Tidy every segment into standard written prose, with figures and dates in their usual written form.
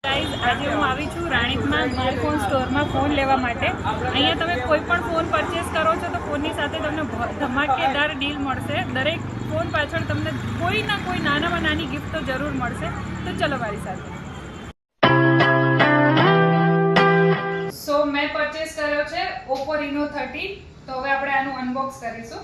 Guys આજે હું આવી છું રાણીપમાં માય ફોન સ્ટોરમાં ફોન લેવા માટે. અહીંયા તમે કોઈ પણ ફોન પરચેસ કરો છો તો ફોનની સાથે તમને ધમાકેદાર ડીલ મળશે. દરેક ફોન પાછળ તમને કોઈ ના કોઈ નાનામાં નાની ગિફ્ટ તો જરૂર મળશે. તો ચલો મારી સાથે. સો મેં પરચેસ કર્યો છે Oppo Reno 13. તો હવે આપણે આનું અનબોક્સ કરીશું.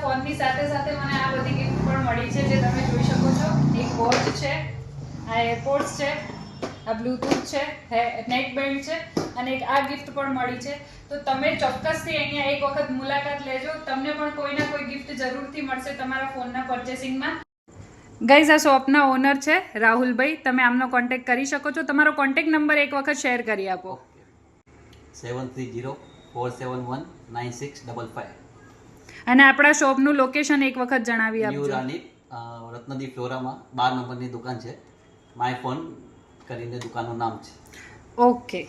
ફોનની સાથે સાથે મને આ બધી ગિફ્ટ પણ મળી છે, જે તમે જોઈ શકો છો. એક વોચ છે, આ એરપોડ્સ છે, આ બ્લૂટૂથ છે, નેક બેન્ડ છે અને એક આ ગિફ્ટ પણ મળી છે. તો તમે ચોક્કસથી અહીંયા એક વખત મુલાકાત લેજો. તમને પણ કોઈ ના કોઈ ગિફ્ટ જરૂરથી મળશે તમારા ફોનના પરચેસિંગમાં. ગાઈઝ આ શોપના ઓનર છે રાહુલભાઈ. તમે આમનો કોન્ટેક્ટ કરી શકો છો. તમારો કોન્ટેક્ટ નંબર એક વખત શેર કરી આપો. 7304719655. અને આપણા શોપનું લોકેશન એક વખત જણાવી આપજો. ન્યૂ રાની રત્નદીપ ફ્લોરામાં 12 નંબરની દુકાન છે. માય ફોન કરીને દુકાનનું નામ છે. ઓકે.